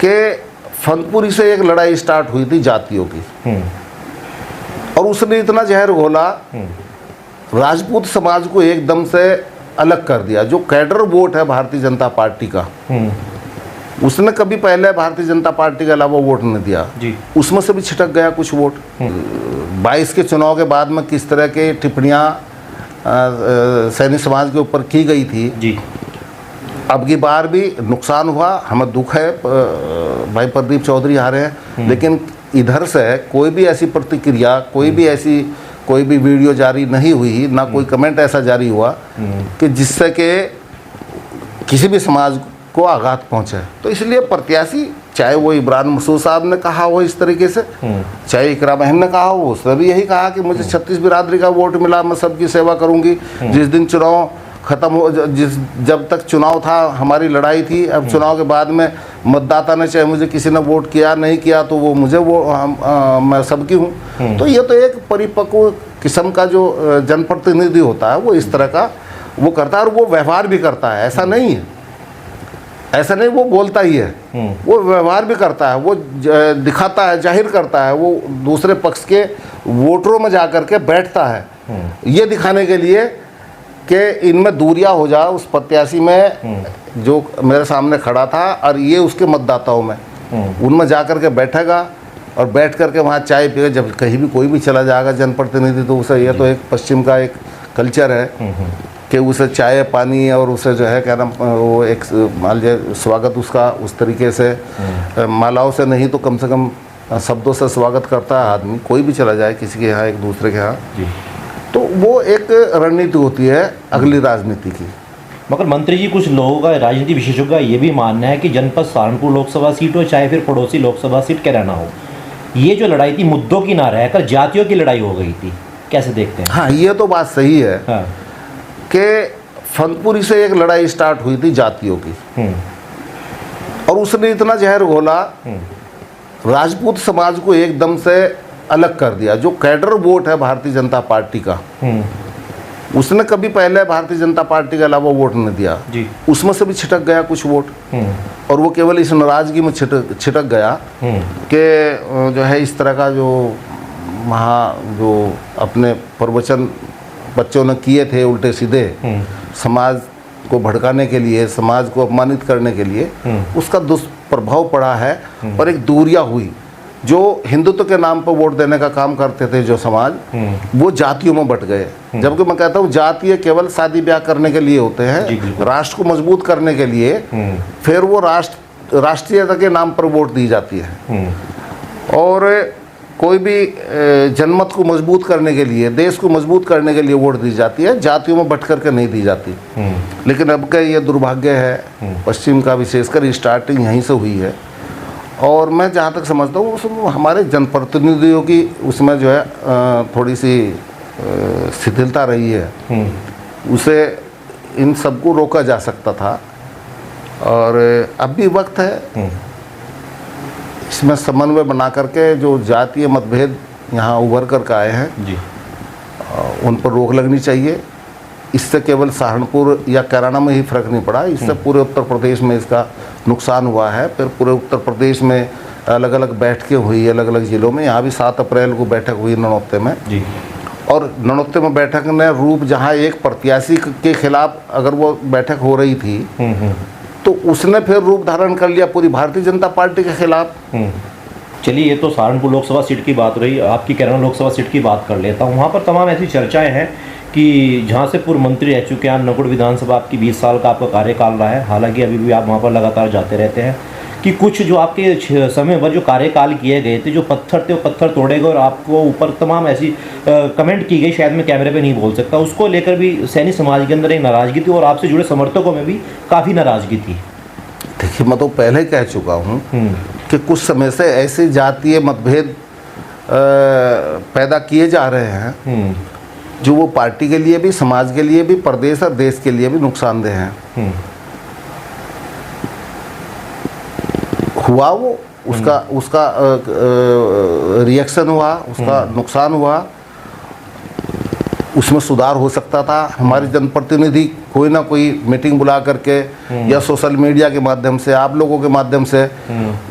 कि फनपुरी से एक लड़ाई स्टार्ट हुई थी जातियों की, और उसने इतना जहर घोला, राजपूत समाज को एकदम से अलग कर दिया। जो कैडर वोट है भारतीय जनता पार्टी का, उसने कभी पहले भारतीय जनता पार्टी के अलावा वोट नहीं दिया जी। उसमें से भी छिटक गया कुछ वोट। 22 के चुनाव के बाद में किस तरह के टिप्पणियां सैनिक समाज के ऊपर की गई थी जी। अब की बार भी नुकसान हुआ, हमें दुख है, भाई प्रदीप चौधरी हारे हैं, लेकिन इधर से कोई भी ऐसी प्रतिक्रिया, कोई भी वीडियो जारी नहीं हुई, ना कोई कमेंट ऐसा जारी हुआ कि जिससे कि किसी भी समाज को आघात पहुंचे। तो इसलिए प्रत्याशी, चाहे वो इमरान मसूद साहब ने कहा हो इस तरीके से, चाहे इकरा बहन ने कहा हो, उसने भी यही कहा कि मुझे 36 बिरादरी का वोट मिला, मैं सबकी सेवा करूंगी। जिस दिन चुनाव खत्म हो, जब तक चुनाव था हमारी लड़ाई थी, अब चुनाव के बाद में मतदाता ने, चाहे मुझे किसी ने वोट किया नहीं किया, तो वो मुझे मैं सबकी हूँ। तो ये तो एक परिपक्व किस्म का जो जनप्रतिनिधि होता है वो इस तरह का वो करता है, और वो व्यवहार भी करता है। ऐसा नहीं वो बोलता ही है, वो व्यवहार भी करता है, वो दिखाता है, जाहिर करता है, वो दूसरे पक्ष के वोटरों में जाकर के बैठता है, ये दिखाने के लिए कि इनमें दूरियां हो जाए उस प्रत्याशी में जो मेरे सामने खड़ा था, और ये उसके मतदाताओं में, उनमें जाकर के बैठेगा और बैठ करके वहाँ चाय पिएगा। जब कहीं भी कोई भी चला जाएगा जनप्रतिनिधि, तो उसे, ये तो एक पश्चिम का एक कल्चर है कि उसे चाय पानी और उसे जो है क्या नाम, वो एक मान लीजिए स्वागत उसका उस तरीके से मालाओं से नहीं तो कम से कम शब्दों से स्वागत करता है आदमी, कोई भी चला जाए किसी के यहाँ, एक दूसरे के यहाँ। तो वो एक रणनीति होती है अगली राजनीति की। मगर मंत्री जी, कुछ लोगों का, राजनीति विशेषज्ञों का ये भी मानना है कि जनपद सहारनपुर लोकसभा सीट हो, चाहे फिर पड़ोसी लोकसभा सीट कैराना हो, ये जो लड़ाई थी मुद्दों की ना रहकर जातियों की लड़ाई हो गई थी। कैसे देखते हैं? हाँ, ये तो बात सही है कि फनपुरी से एक लड़ाई स्टार्ट हुई थी जातियों की, और उसने इतना जहर घोला, राजपूत समाज को एकदम से अलग कर दिया। जो कैडर वोट है भारतीय जनता पार्टी का, उसने कभी पहले भारतीय जनता पार्टी के अलावा वोट नहीं दिया जी। उसमें से भी छिटक गया कुछ वोट, और वो केवल इस नाराजगी में छिटक गया कि जो है इस तरह का जो अपने प्रवचन बच्चों ने किए थे उल्टे सीधे, समाज को भड़काने के लिए, समाज को अपमानित करने के लिए, उसका दुष्प्रभाव पड़ा है, और एक दूरियां हुई। जो हिंदुत्व के नाम पर वोट देने का काम करते थे जो समाज, वो जातियों में बट गए। जबकि मैं कहता हूँ जातीय केवल शादी ब्याह करने के लिए होते हैं, राष्ट्र को मजबूत करने के लिए फिर वो राष्ट्रीयता के नाम पर वोट दी जाती है, और कोई भी जनमत को मजबूत करने के लिए, देश को मजबूत करने के लिए वोट दी जाती है, जातियों में बट करके नहीं दी जाती। लेकिन अब का ये दुर्भाग्य है पश्चिम का, विशेषकर स्टार्टिंग यहीं से हुई है। और मैं जहाँ तक समझता हूँ उसमें हमारे जनप्रतिनिधियों की उसमें जो है थोड़ी सी शिथिलता रही है, उसे इन सबको रोका जा सकता था, और अब भी वक्त है इसमें समन्वय बना करके जो जातीय मतभेद यहाँ उभर कर आए हैं जी, उन पर रोक लगनी चाहिए। इससे केवल सहारनपुर या कैराना में ही फर्क नहीं पड़ा, इससे पूरे उत्तर प्रदेश में इसका नुकसान हुआ है। फिर पूरे उत्तर प्रदेश में अलग अलग बैठकें हुई, अलग अलग ज़िलों में। यहाँ भी 7 अप्रैल को बैठक हुई ननौते में जी, और ननौते में बैठक ने रूप, जहाँ एक प्रत्याशी के खिलाफ अगर वो बैठक हो रही थी तो उसने फिर रूप धारण कर लिया पूरी भारतीय जनता पार्टी के खिलाफ। चलिए, ये तो सहारनपुर लोकसभा सीट की बात रही, आपकी कैराना लोकसभा सीट की बात कर लेता हूँ। वहाँ पर तमाम ऐसी चर्चाएं हैं कि जहाँ से पूर्व मंत्री रह चुके हैं, नकुड़ विधानसभा आपकी 20 साल का आपका कार्यकाल रहा है, हालांकि अभी भी आप वहाँ पर लगातार जाते रहते हैं, कि कुछ जो आपके समय पर जो कार्यकाल किए गए थे, जो पत्थर थे वो पत्थर तोड़े गए, और आपको ऊपर तमाम ऐसी कमेंट की गई, शायद मैं कैमरे पे नहीं बोल सकता, उसको लेकर भी सैनिक समाज के अंदर एक नाराज़गी थी, और आपसे जुड़े समर्थकों में भी काफ़ी नाराज़गी थी। देखिए, मैं तो पहले ही कह चुका हूँ कि कुछ समय से ऐसे जातीय मतभेद पैदा किए जा रहे हैं जो वो पार्टी के लिए भी, समाज के लिए भी, प्रदेश और देश के लिए भी नुकसानदेह हैं। हुआ वो, उसका रिएक्शन हुआ, उसका नुकसान हुआ, उसमें सुधार हो सकता था। हमारे जनप्रतिनिधि कोई ना कोई मीटिंग बुला करके या सोशल मीडिया के माध्यम से, आप लोगों के माध्यम से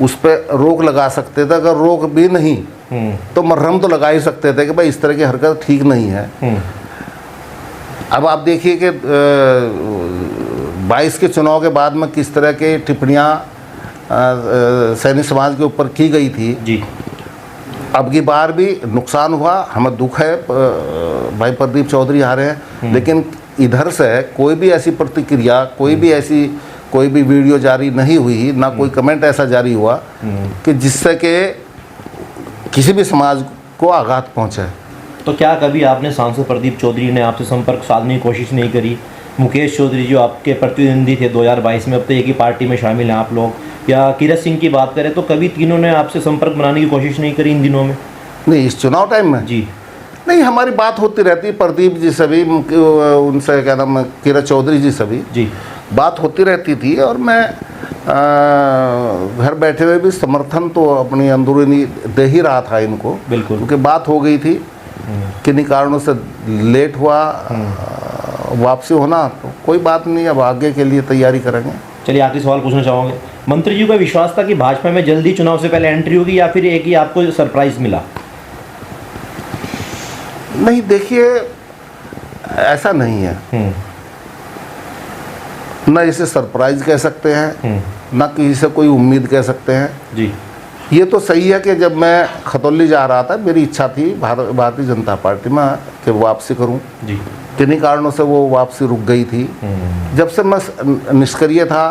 उस पर रोक लगा सकते थे। अगर रोक भी नहीं तो मरहम तो लगा ही सकते थे कि भाई इस तरह की हरकत ठीक नहीं है। अब आप देखिए कि 22 के चुनाव के बाद में किस तरह के टिप्पणियाँ सैनिक समाज के ऊपर की गई थी जी। अब की बार भी नुकसान हुआ, हमें दुख है, भाई प्रदीप चौधरी हारे हैं, लेकिन इधर से कोई भी ऐसी प्रतिक्रिया, कोई भी वीडियो जारी नहीं हुई, ना कोई कमेंट ऐसा जारी हुआ कि जिससे कि किसी भी समाज को आघात पहुंचे। तो क्या कभी आपने सांसद प्रदीप चौधरी ने आपसे संपर्क साधने की कोशिश नहीं करी? मुकेश चौधरी जो आपके प्रतिद्वंदी थे 2022 में, अब तो एक ही पार्टी में शामिल हैं आप लोग, या किरत सिंह की बात करें तो कभी तीनों ने आपसे संपर्क बनाने की कोशिश नहीं करी इन दिनों में? नहीं, इस चुनाव टाइम में जी नहीं, हमारी बात होती रहती है प्रदीप जी से भी, उनसे क्या नाम, किरत चौधरी जी से भी जी बात होती रहती थी। और मैं घर बैठे हुए भी समर्थन तो अपनी अंदरूनी दे ही रहा था इनको, बिल्कुल, क्योंकि बात हो गई थी। किन्हीं कारणों से लेट हुआ वापसी होना, तो कोई बात नहीं, अब आगे के लिए तैयारी करेंगे। चलिए आखिरी सवाल पूछना चाहूँगे, मंत्री जी का विश्वास था कि भाजपा में जल्दी चुनाव से पहले एंट्री होगी, या फिर एक ही आपको सरप्राइज मिला? नहीं, देखिए ऐसा नहीं है, ना इसे सरप्राइज कह सकते हैं, ना किसी से कोई उम्मीद कह सकते हैं जी। ये तो सही है कि जब मैं खतौली जा रहा था, मेरी इच्छा थी भारतीय जनता पार्टी में कि वापसी करूं जी। किन्हीं कारणों से वो वापसी रुक गई थी। जब से मैं निष्क्रिय था,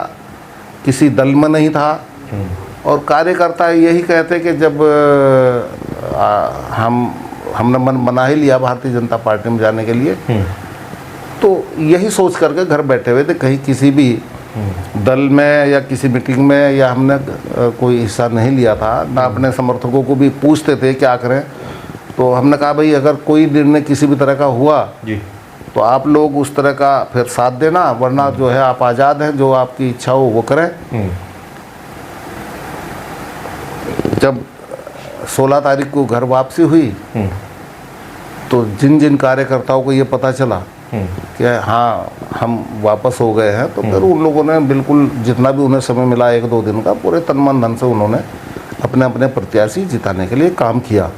किसी दल में नहीं था, और कार्यकर्ता यही कहते कि जब हमने मन बना ही लिया भारतीय जनता पार्टी में जाने के लिए, तो यही सोच करके घर बैठे हुए थे, कहीं किसी भी दल में या किसी मीटिंग में या हमने कोई हिस्सा नहीं लिया था, ना अपने समर्थकों को भी पूछते थे क्या करें। तो हमने कहा भाई अगर कोई निर्णय किसी भी तरह का हुआ जी, तो आप लोग उस तरह का फिर साथ देना, वरना जो है आप आज़ाद हैं, जो आपकी इच्छा हो वो करें। जब 16 तारीख को घर वापसी हुई तो जिन जिन कार्यकर्ताओं को ये पता चला कि हाँ हम वापस हो गए हैं, तो फिर उन लोगों ने बिल्कुल जितना भी उन्हें समय मिला 1-2 दिन का, पूरे तन मन धन से उन्होंने अपने अपने प्रत्याशी जिताने के लिए काम किया।